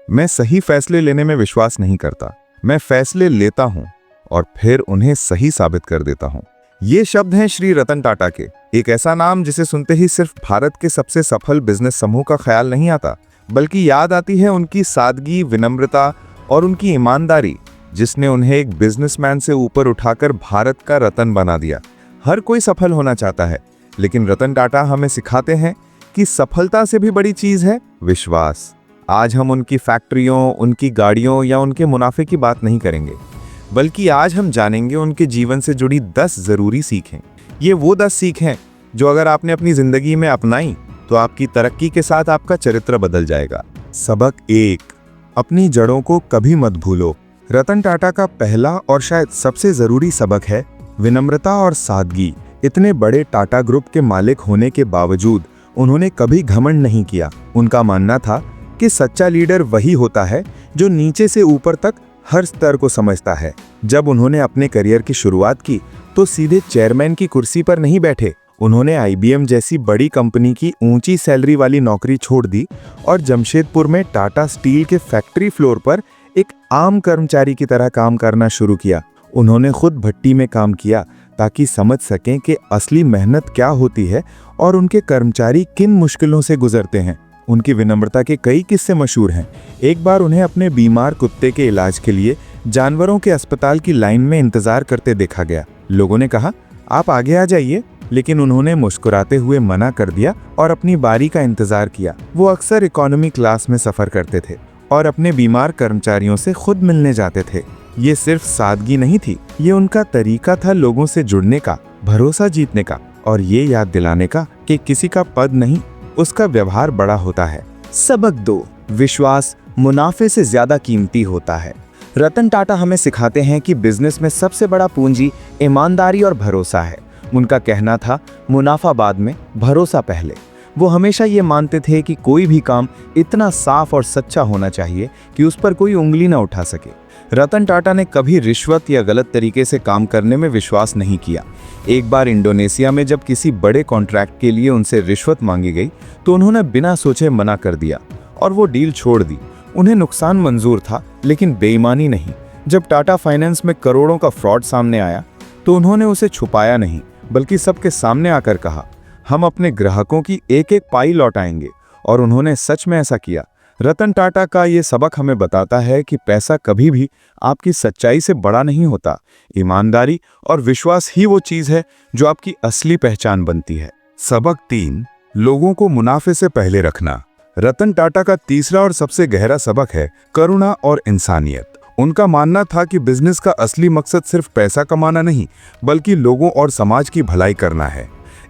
मैं सही फैसले लेने में विश्वास नहीं करता। मैं फैसले लेता हूं और फिर उन्हें सही साबित कर देता हूं। ये शब्द हैं श्री रतन टाटा के। एक ऐसा नाम जिसे सुनते ही सिर्फ भारत के सबसे सफल बिजनेस समूह का ख्याल नहीं आता, बल्कि याद आती है उनकी सादगी, विनम्रता और उनकी ईमानदारी, जिसने उन्हें एक बिजनेसमैन से ऊपर उठाकर भारत का रतन बना दिया। हर कोई सफल होना चाहता है, लेकिन रतन टाटा हमें सिखाते हैं कि सफलता से भी बड़ी चीज है विश्वास। आज हम उनकी फैक्ट्रियों, उनकी गाड़ियों या उनके मुनाफे की बात नहीं करेंगे, बल्कि आज हम जानेंगे उनके जीवन से जुड़ी 10 जरूरी सीखें। ये वो 10 सीख हैं जो अगर आपने अपनी जिंदगी में अपनाई तो आपकी तरक्की के साथ आपका चरित्र बदल जाएगा। सबक 1, अपनी जड़ों को कभी मत भूलो। रतन टाटा का पहला और शायद सबसे जरूरी सबक है विनम्रता और सादगी। इतने बड़े टाटा ग्रुप के मालिक होने के बावजूद उन्होंने कभी घमंड नहीं किया। उनका मानना था कि सच्चा लीडर वही होता है जो नीचे से ऊपर तक हर स्तर को समझता है। जब उन्होंने अपने करियर की शुरुआत की तो सीधे चेयरमैन की कुर्सी पर नहीं बैठे। उन्होंने IBM जैसी बड़ी कंपनी की ऊंची सैलरी वाली नौकरी छोड़ दी और जमशेदपुर में टाटा स्टील के फैक्ट्री फ्लोर पर एक आम कर्मचारी की तरह काम करना शुरू किया। उन्होंने खुद भट्टी में काम किया ताकि समझ सकें कि असली मेहनत क्या होती है और उनके कर्मचारी किन मुश्किलों से गुजरते हैं। उनकी विनम्रता के कई किस्से मशहूर हैं। एक बार उन्हें अपने बीमार कुत्ते के इलाज के लिए जानवरों के अस्पताल की लाइन में इंतजार करते देखा गया। लोगों ने कहा, आप आगे आ जाइए, लेकिन उन्होंने मुस्कुराते हुए मना कर दिया और अपनी बारी का इंतजार किया। वो अक्सर इकोनॉमी क्लास में सफर करते थे और अपने बीमार कर्मचारियों से खुद मिलने जाते थे। ये सिर्फ सादगी नहीं थी, ये उनका तरीका था लोगों से जुड़ने का, भरोसा जीतने का और ये याद दिलाने का कि किसी का पद नहीं, उसका व्यवहार बड़ा होता है। सबक 2, विश्वास मुनाफे से ज्यादा कीमती होता है। रतन टाटा हमें सिखाते हैं कि बिजनेस में सबसे बड़ा पूंजी ईमानदारी और भरोसा है। उनका कहना था, मुनाफा बाद में, भरोसा पहले। वो हमेशा ये मानते थे कि कोई भी काम इतना साफ और सच्चा होना चाहिए कि उस पर कोई उंगली न उठा सके। रतन टाटा ने कभी रिश्वत या गलत तरीके से काम करने में विश्वास नहीं किया। एक बार इंडोनेशिया में जब किसी बड़े कॉन्ट्रैक्ट के लिए उनसे रिश्वत मांगी गई तो उन्होंने बिना सोचे मना कर दिया और वो डील छोड़ दी। उन्हें नुकसान मंजूर था, लेकिन बेईमानी नहीं। जब टाटा फाइनेंस में करोड़ों का फ्रॉड सामने आया तो उन्होंने उसे छुपाया नहीं, बल्कि सबके सामने आकर कहा, हम अपने ग्राहकों की एक एक पाई लौटाएंगे। और उन्होंने सच में ऐसा किया। रतन टाटा का ये सबक हमें बताता है कि पैसा कभी भी आपकी सच्चाई से बड़ा नहीं होता। ईमानदारी और विश्वास ही वो चीज है जो आपकी असली पहचान बनती है। सबक 3, लोगों को मुनाफे से पहले रखना। रतन टाटा का तीसरा और सबसे गहरा सबक है करुणा और इंसानियत। उनका मानना था कि बिजनेस का असली मकसद सिर्फ पैसा कमाना नहीं, बल्कि लोगों और समाज की भलाई करना है।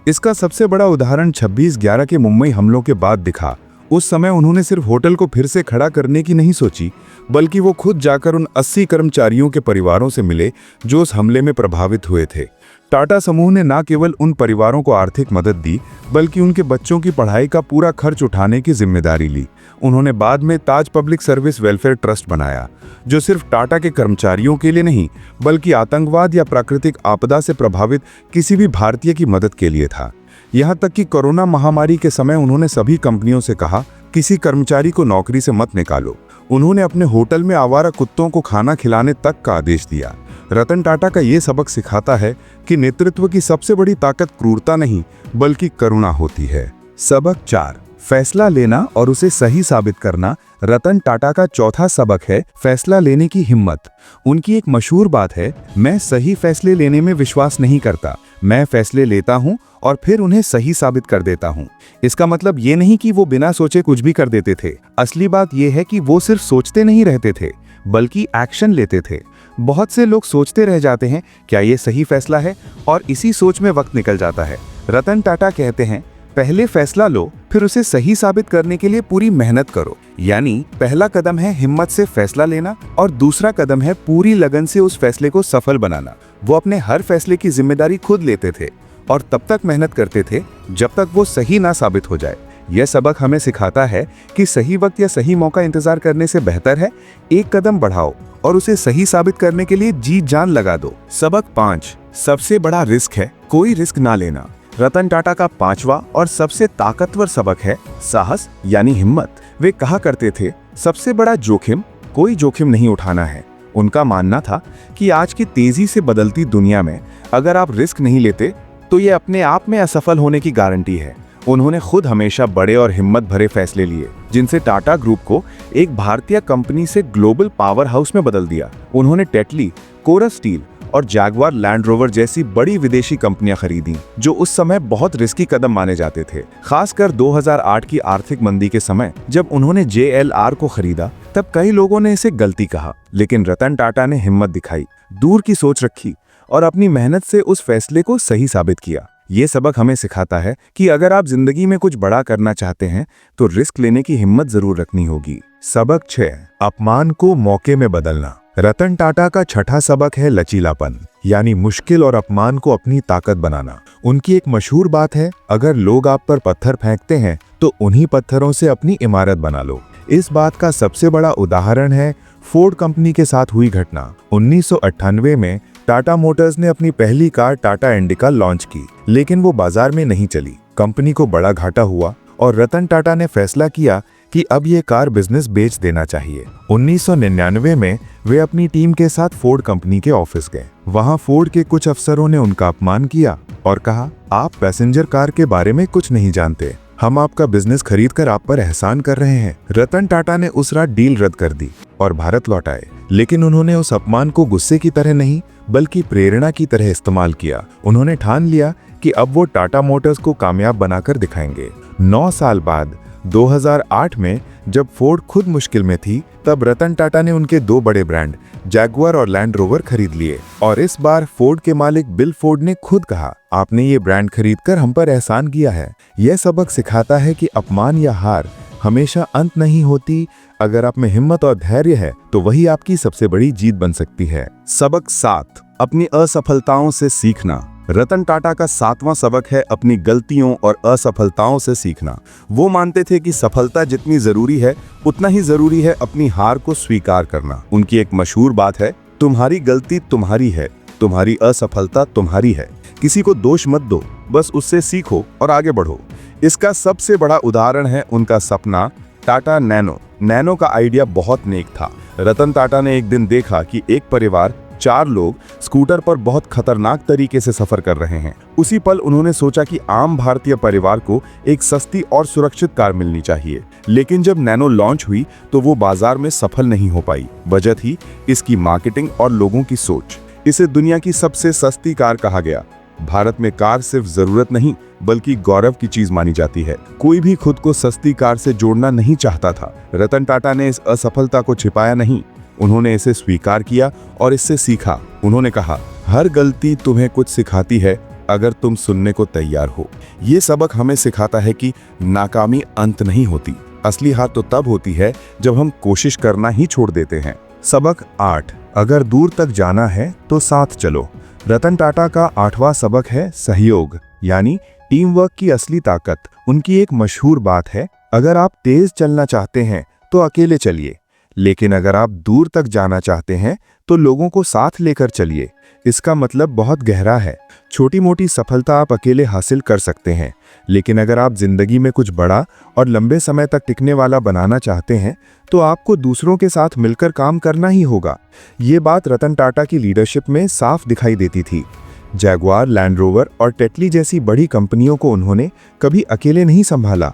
इसका सबसे बड़ा उदाहरण 26/11 के मुंबई हमलों के बाद दिखा। उस समय उन्होंने सिर्फ होटल को फिर से खड़ा करने की नहीं सोची, बल्कि वो खुद जाकर उन 80 कर्मचारियों के परिवारों से मिले जो उस हमले में प्रभावित हुए थे। टाटा समूह ने न केवल उन परिवारों को आर्थिक मदद दी, बल्कि उनके बच्चों की पढ़ाई का पूरा खर्च उठाने की जिम्मेदारी ली। उन्होंने बाद में ताज पब्लिक सर्विस वेलफेयर ट्रस्ट बनाया, जो सिर्फ टाटा के कर्मचारियों के लिए नहीं, बल्कि आतंकवाद या प्राकृतिक आपदा से प्रभावित किसी भी भारतीय की मदद के लिए था। यहाँ तक कि कोरोना महामारी के समय उन्होंने सभी कंपनियों से कहा, किसी कर्मचारी को नौकरी से मत निकालो। उन्होंने अपने होटल में आवारा कुत्तों को खाना खिलाने तक का आदेश दिया। रतन टाटा का ये सबक सिखाता है कि नेतृत्व की सबसे बड़ी ताकत क्रूरता नहीं, बल्कि करुणा होती है। सबक 4, फैसला लेना और उसे सही साबित करना। रतन टाटा का चौथा सबक है फैसला लेने की हिम्मत। उनकी एक मशहूर बात है, मैं सही फैसले लेने में विश्वास नहीं करता, मैं फैसले लेता हूं और फिर उन्हें सही साबित कर देता हूं। इसका मतलब ये नहीं कि वो बिना सोचे कुछ भी कर देते थे। असली बात यह है कि वो सिर्फ सोचते नहीं रहते थे, बल्कि एक्शन लेते थे। बहुत से लोग सोचते रह जाते हैं, क्या ये सही फैसला है, और इसी सोच में वक्त निकल जाता है। रतन टाटा कहते हैं, पहले फैसला लो, फिर उसे सही साबित करने के लिए पूरी मेहनत करो। यानी पहला कदम है हिम्मत से फैसला लेना और दूसरा कदम है पूरी लगन से उस फैसले को सफल बनाना। वो अपने हर फैसले की जिम्मेदारी खुद लेते थे और तब तक मेहनत करते थे जब तक वो सही ना साबित हो जाए। यह सबक हमें सिखाता है कि सही वक्त या सही मौका इंतजार करने से बेहतर है एक कदम बढ़ाओ और उसे सही साबित करने के लिए जी जान लगा दो। सबक 5, सबसे बड़ा रिस्क है कोई रिस्क ना लेना। रतन टाटा का 5वां और सबसे ताकतवर सबक है साहस यानी हिम्मत। वे कहा करते थे, सबसे बड़ा जोखिम कोई जोखिम नहीं उठाना है। उनका मानना था कि आज की तेजी से बदलती दुनिया में अगर आप रिस्क नहीं लेते तो ये अपने आप में असफल होने की गारंटी है। उन्होंने खुद हमेशा बड़े और हिम्मत भरे फैसले लिए, जिनसे टाटा ग्रुप को एक भारतीय कंपनी से ग्लोबल पावर हाउस में बदल दिया। उन्होंने टेटली, कोरस स्टील और जैगवार लैंड रोवर जैसी बड़ी विदेशी कंपनियां खरीदी, जो उस समय बहुत रिस्की कदम माने जाते थे। खासकर 2008 की आर्थिक मंदी के समय जब उन्होंने JLR को खरीदा, तब कई लोगों ने इसे गलती कहा, लेकिन रतन टाटा ने हिम्मत दिखाई, दूर की सोच रखी और अपनी मेहनत से उस फैसले को सही साबित किया। ये सबक हमें सिखाता है कि अगर आप जिंदगी में कुछ बड़ा करना चाहते हैं तो रिस्क लेने की हिम्मत जरूर रखनी होगी। सबक 6, अपमान को मौके में बदलना। रतन टाटा का छठा सबक है लचीलापन, यानी मुश्किल और अपमान को अपनी ताकत बनाना। उनकी एक मशहूर बात है, अगर लोग आप पर पत्थर फेंकते हैं तो उन्हीं पत्थरों से अपनी इमारत बना लो। इस बात का सबसे बड़ा उदाहरण है फोर्ड कंपनी के साथ हुई घटना। 1998 में टाटा मोटर्स ने अपनी पहली कार टाटा इंडिका लॉन्च की, लेकिन वो बाजार में नहीं चली। कंपनी को बड़ा घाटा हुआ और रतन टाटा ने फैसला किया कि अब ये कार बिजनेस बेच देना चाहिए। 1999 में वे अपनी टीम के साथ फोर्ड कंपनी के ऑफिस गए। वहां फोर्ड के कुछ अफसरों ने उनका अपमान किया और कहा, आप पैसेंजर कार के बारे में कुछ नहीं जानते, हम आपका बिजनेस खरीदकर आप पर एहसान कर रहे हैं। रतन टाटा ने उस रात डील रद्द कर दी और भारत लौट आए, लेकिन उन्होंने उस अपमान को गुस्से की तरह नहीं बल्कि प्रेरणा की तरह इस्तेमाल किया। उन्होंने ठान लिया कि अब वो टाटा मोटर्स को कामयाब बनाकर दिखाएंगे। 9 साल बाद 2008 में जब फोर्ड खुद मुश्किल में थी, तब रतन टाटा ने उनके 2 बड़े ब्रांड जैगुआर और लैंड रोवर खरीद लिए। और इस बार फोर्ड के मालिक बिल फोर्ड ने खुद कहा, आपने ये ब्रांड खरीदकर हम पर एहसान किया है। यह सबक सिखाता है कि अपमान या हार हमेशा अंत नहीं होती। अगर आप में हिम्मत और धैर्य है तो वही आपकी सबसे बड़ी जीत बन सकती है। सबक 7, अपनी असफलताओं से सीखना। रतन टाटा का 7वां सबक है अपनी गलतियों और असफलताओं से सीखना। वो मानते थे कि सफलता जितनी जरूरी है उतना ही जरूरी है अपनी हार को स्वीकार करना। उनकी एक मशहूर बात है, तुम्हारी गलती तुम्हारी है, तुम्हारी असफलता तुम्हारी है। किसी को दोष मत दो, बस उससे सीखो और आगे बढ़ो। इसका सबसे बड़ा उदाहरण है उनका सपना टाटा नैनो। नैनो का आइडिया बहुत नेक था। रतन टाटा ने एक दिन देखा कि एक परिवार 4 लोग स्कूटर पर बहुत खतरनाक तरीके से सफर कर रहे हैं। उसी पल उन्होंने सोचा कि आम भारतीय परिवार को एक सस्ती और सुरक्षित कार मिलनी चाहिए। लेकिन जब नैनो लॉन्च हुई तो वो बाजार में सफल नहीं हो पाई। वजह थी इसकी मार्केटिंग और लोगों की सोच। इसे दुनिया की सबसे सस्ती कार कहा गया। भारत में कार सिर्फ जरूरत नहीं बल्कि गौरव की चीज मानी जाती है। कोई भी खुद को सस्ती कार से जोड़ना नहीं चाहता था। रतन टाटा ने इस असफलता को छिपाया नहीं, उन्होंने इसे स्वीकार किया और इससे सीखा। उन्होंने कहा, हर गलती तुम्हें कुछ सिखाती है अगर तुम सुनने को तैयार हो। ये सबक हमें सिखाता है कि नाकामी अंत नहीं होती, असली हार तो तब होती है जब हम कोशिश करना ही छोड़ देते हैं। सबक 8, अगर दूर तक जाना है तो साथ चलो। रतन टाटा का 8वां सबक है सहयोग, यानी टीम वर्क की असली ताकत। उनकी एक मशहूर बात है, अगर आप तेज चलना चाहते हैं तो अकेले चलिए, लेकिन अगर आप दूर तक जाना चाहते हैं तो लोगों को साथ लेकर चलिए। इसका मतलब बहुत गहरा है। छोटी मोटी सफलता आप अकेले हासिल कर सकते हैं, लेकिन अगर आप जिंदगी में कुछ बड़ा और लंबे समय तक टिकने वाला बनाना चाहते हैं तो आपको दूसरों के साथ मिलकर काम करना ही होगा। ये बात रतन टाटा की लीडरशिप में साफ दिखाई देती थी। जैगुआर, लैंड रोवर और टेटली जैसी बड़ी कंपनियों को उन्होंने कभी अकेले नहीं संभाला।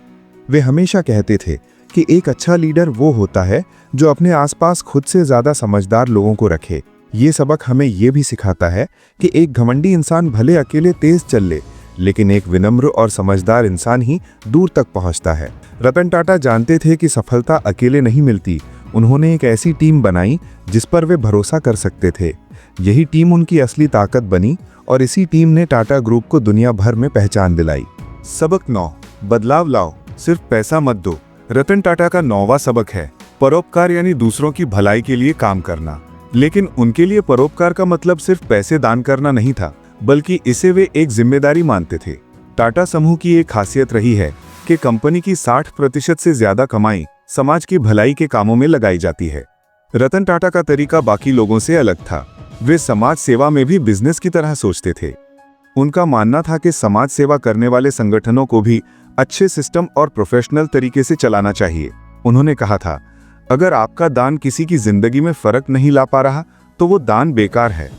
वे हमेशा कहते थे कि एक अच्छा लीडर वो होता है जो अपने आसपास खुद से ज्यादा समझदार लोगों को रखे। ये सबक हमें ये भी सिखाता है कि एक घमंडी इंसान भले अकेले तेज चल ले, लेकिन एक विनम्र और समझदार इंसान ही दूर तक पहुंचता है। रतन टाटा जानते थे कि सफलता अकेले नहीं मिलती। उन्होंने एक ऐसी टीम बनाई जिस पर वे भरोसा कर सकते थे। यही टीम उनकी असली ताकत बनी और इसी टीम ने टाटा ग्रुप को दुनिया भर में पहचान दिलाई। सबक 9, बदलाव लाओ, सिर्फ पैसा मत दो। रतन टाटा का 9वां सबक है परोपकार, यानी दूसरों की भलाई के लिए काम करना। लेकिन उनके लिए परोपकार का मतलब सिर्फ पैसे दान करना नहीं था, बल्कि इसे वे एक जिम्मेदारी मानते थे। टाटा समूह की एक खासियत रही है कि कंपनी की 60% से ज्यादा कमाई समाज की भलाई के कामों में लगाई जाती है। रतन टाटा का तरीका बाकी लोगों से अलग था। वे समाज सेवा में भी बिजनेस की तरह सोचते थे। उनका मानना था कि समाज सेवा करने वाले संगठनों को भी अच्छे सिस्टम और प्रोफेशनल तरीके से चलाना चाहिए। उन्होंने कहा था, अगर आपका दान किसी की जिंदगी में फर्क नहीं ला पा रहा तो वो दान बेकार है।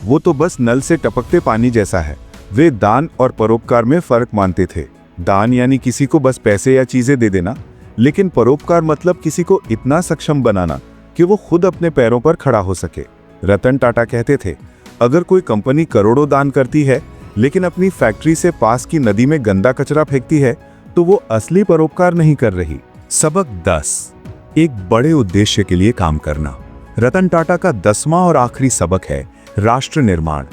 वो तो बस नल से टपकते पानी जैसा है। वे दान और परोपकार में फर्क मानते थे। दान यानी किसी को बस पैसे या चीजें दे देना, लेकिन परोपकार मतलब किसी को इतना सक्षम बनाना कि वो खुद अपने पैरों पर खड़ा हो सके। रतन टाटा कहते थे, अगर कोई कंपनी करोड़ों दान करती है लेकिन अपनी फैक्ट्री से पास की नदी में गंदा कचरा फेंकती है तो वो असली परोपकार नहीं कर रही। सबक 10, एक बड़े उद्देश्य के लिए काम करना। रतन टाटा का 10वां और आखिरी सबक है राष्ट्र निर्माण,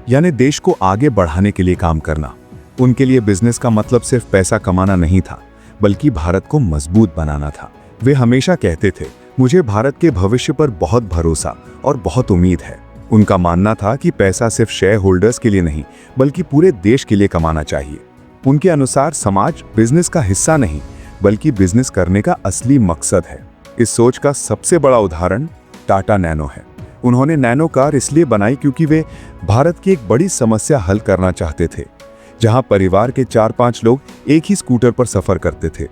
यानी देश को आगे बढ़ाने के लिए काम करना। उनके लिए बिजनेस का मतलब सिर्फ पैसा कमाना नहीं था, बल्कि भारत को मजबूत बनाना था। वे हमेशा कहते थे, मुझे भारत के भविष्य पर बहुत भरोसा और बहुत उम्मीद है। उनका मानना था कि पैसा सिर्फ शेयर होल्डर्स के लिए नहीं, बल्कि पूरे देश के लिए कमाना चाहिए। उनके अनुसार समाज बिजनेस का हिस्सा नहीं, बल्कि बिजनेस करने का असली मकसद है। इस सोच का सबसे बड़ा उदाहरण टाटा नैनो है। उन्होंने नैनो कार इसलिए बनाई क्योंकि वे भारत की एक बड़ी समस्या हल करना चाहते थे, जहां परिवार के 4-5 लोग एक ही स्कूटर पर सफर करते थे।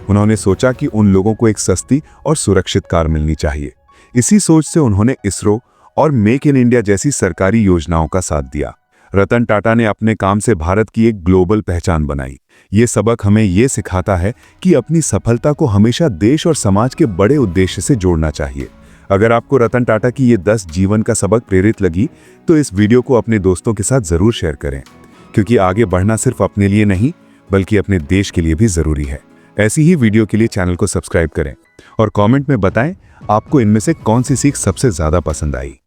उन्होंने सोचा कि उन लोगों को एक सस्ती और सुरक्षित कार मिलनी चाहिए। इसी सोच से उन्होंने इसरो और मेक इन इंडिया जैसी सरकारी योजनाओं का साथ दिया। रतन टाटा ने अपने काम से भारत की एक ग्लोबल पहचान बनाई। ये सबक हमें ये सिखाता है कि अपनी सफलता को हमेशा देश और समाज के बड़े उद्देश्य से जोड़ना चाहिए। अगर आपको रतन टाटा की ये 10 जीवन का सबक प्रेरित लगी तो इस वीडियो को अपने दोस्तों के साथ जरूर शेयर करें, क्योंकि आगे बढ़ना सिर्फ अपने लिए नहीं बल्कि अपने देश के लिए भी जरूरी है। ऐसी ही वीडियो के लिए चैनल को सब्सक्राइब करें और कमेंट में बताएं आपको इनमें से कौन सी सीख सबसे ज्यादा पसंद आई।